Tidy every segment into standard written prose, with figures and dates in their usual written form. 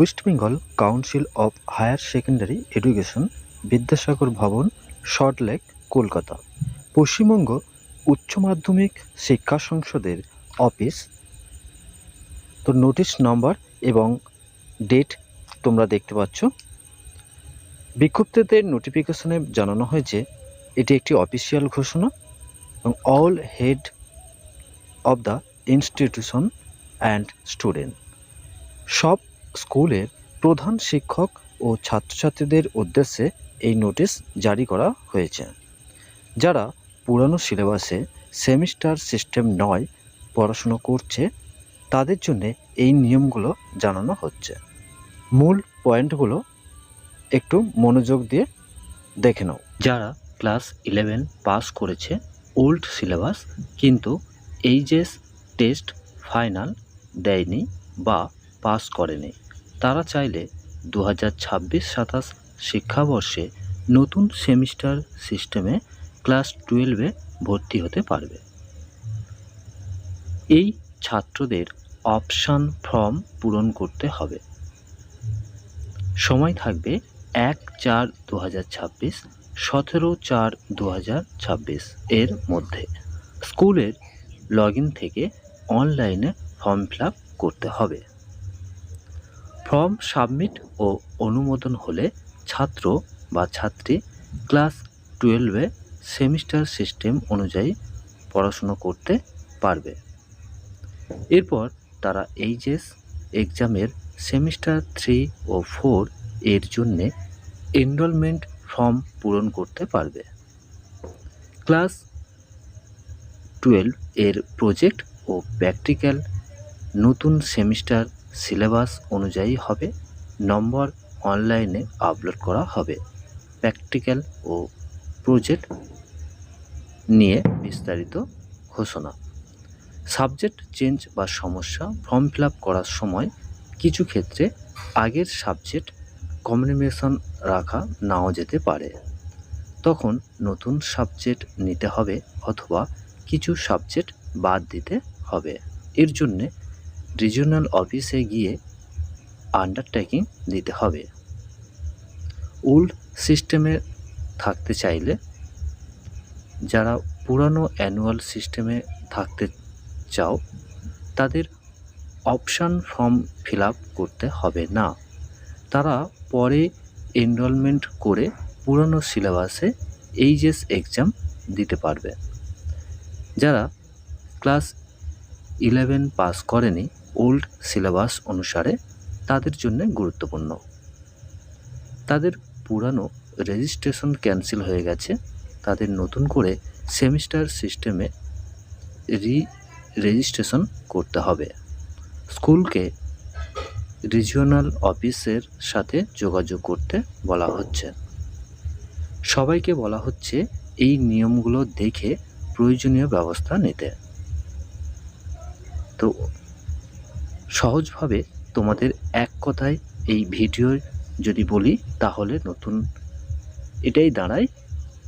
West Bengal Council of Higher Secondary Education, Vidyasagar Bhavan, Salt Lake, Kolkata. Paschimbanga উচ্চ মাধ্যমিক শিক্ষা সংসদের অফিস। তো নোটিশ নম্বর এবং ডেট তোমরা দেখতে পাচ্ছ। বিজ্ঞপ্তিতে নোটিফিকেশনে জানানো হয়েছে এটি একটি অফিসিয়াল ঘোষণা এবং all head of the institution and student, সব স্কুলের প্রধান শিক্ষক ও ছাত্রছাত্রীদের উদ্দেশ্যে এই নোটিশ জারি করা হয়েছে। যারা পুরানো সিলেবাসে সেমিস্টার সিস্টেম নয় পড়াশুনো করছে তাদের জন্য এই নিয়মগুলো জানানো হচ্ছে। মূল পয়েন্টগুলো একটু মনোযোগ দিয়ে দেখে নাও। যারা ক্লাস 11 পাস করেছে ওল্ড সিলেবাস কিন্তু এইচএস টেস্ট ফাইনাল দেয়নি বা পাস করেনি, তারা চাইলে 2026-27 শিক্ষাবর্ষে নতুন সেমিস্টার সিস্টেমে ক্লাস 12-এ ভর্তি হতে পারবে। এই ছাত্রদের অপশান ফর্ম পূরণ করতে হবে। সময় থাকবে 1/4/2026, 17/4/2026 এর মধ্যে। স্কুলের লগইন থেকে অনলাইনে ফর্ম ফিল আপ করতে হবে। ফর্ম সাবমিট ও অনুমোদন হলে ছাত্র বা ছাত্রী ক্লাস 12-এ সেমিস্টার সিস্টেম অনুযায়ী পড়াশুনো করতে পারবে। এরপর তারা এইচএস এক্সামের সেমিস্টার 3 ও 4 এর জন্যে এনরোলমেন্ট ফর্ম পূরণ করতে পারবে। ক্লাস 12 এর প্রজেক্ট ও প্র্যাকটিক্যাল নতুন সেমিস্টার সিলেবাস অনুযায়ী হবে। নম্বর অনলাইনে আপলোড করা হবে। প্র্যাকটিক্যাল ও প্রজেক্ট নিয়ে বিস্তারিত ঘোষণা। সাবজেক্ট চেঞ্জ বা সমস্যা, ফর্ম ফিল আপ করার সময় কিছু ক্ষেত্রে আগের সাবজেক্ট কম্বিনেশন রাখা নাও যেতে পারে, তখন নতুন সাবজেক্ট নিতে হবে অথবা কিছু সাবজেক্ট বাদ দিতে হবে। এর জন্যে রিজিওনাল অফিসে গিয়ে আন্ডারটেকিং দিতে হবে। ওল্ড সিস্টেমে থাকতে চাইলে, যারা পুরানো অ্যানুয়াল সিস্টেমে থাকতে চাও তাদের অপশান ফর্ম ফিল আপ করতে হবে না। তারা পরে এনরোলমেন্ট করে পুরানো সিলেবাসে এইচএস এক্সাম দিতে পারবে। যারা ক্লাস 11 পাস করেনি ওল্ড সিলেবাস অনুসারে তাদের জন্য গুরুত্বপূর্ণ। তাদের পুরানো রেজিস্ট্রেশন ক্যান্সেল হয়ে গেছে, তাদের নতুন করে সেমিস্টার সিস্টেমে রেজিস্ট্রেশন করতে হবে। স্কুলকে রিজিওনাল অফিসের সাথে যোগাযোগ করতে বলা হচ্ছে। সবাইকে বলা হচ্ছে এই নিয়মগুলো দেখে প্রয়োজনীয় ব্যবস্থা নিতে। তো সহজভাবে তোমাদের এক কথায় এই ভিডিও যদি বলি তাহলে নতুন এটাই দাঁড়ায়,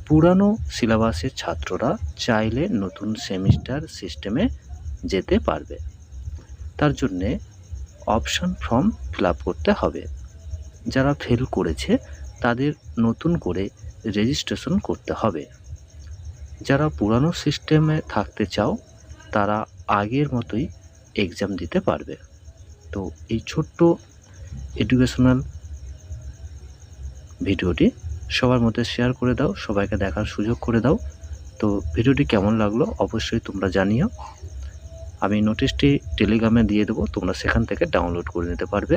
পুরানো সিলেবাসের ছাত্ররা চাইলে নতুন সেমিস্টার সিস্টেমে যেতে পারবে। তার জন্যে অপশান ফর্ম ফিল আপ করতে হবে। যারা ফেল করেছে তাদের নতুন করে রেজিস্ট্রেশন করতে হবে। যারা পুরানো সিস্টেমে থাকতে চাও তারা আগের মতোই এক্সাম দিতে পারবে। তো এই ছোট্ট এডুকেশনাল ভিডিওটি সবার মধ্যে শেয়ার করে দাও, সবাইকে দেখার সুযোগ করে দাও। তো ভিডিওটি কেমন লাগলো অবশ্যই তোমরা জানিও। আমি নোটিশটি টেলিগ্রামে দিয়ে দেবো, তোমরা সেখান থেকে ডাউনলোড করে নিতে পারবে।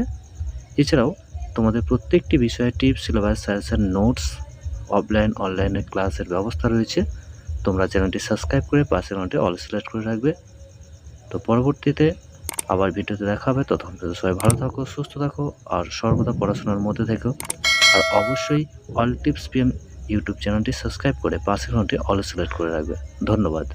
এছাড়াও তোমাদের প্রত্যেকটি বিষয়ে tips, syllabus, suggestion, notes, offline অনলাইনে ক্লাসের ব্যবস্থা রয়েছে। তোমরা চ্যানেলটি সাবস্ক্রাইব করে পাশে নোটে অল সিলেক্ট করে রাখবে। তো পরবর্তীতে আবার ভিডিওতে দেখা হবে। ততক্ষণ পর্যন্ত সবাই ভালো থাকো, সুস্থ থাকো আর সর্বদা পড়াশোনার মধ্যে থেকো। আর অবশ্যই অল টিপস পিএম ইউটিউব চ্যানেলটি সাবস্ক্রাইব করে পাশের নোটে অল সিলেক্ট করে রাখবে। ধন্যবাদ।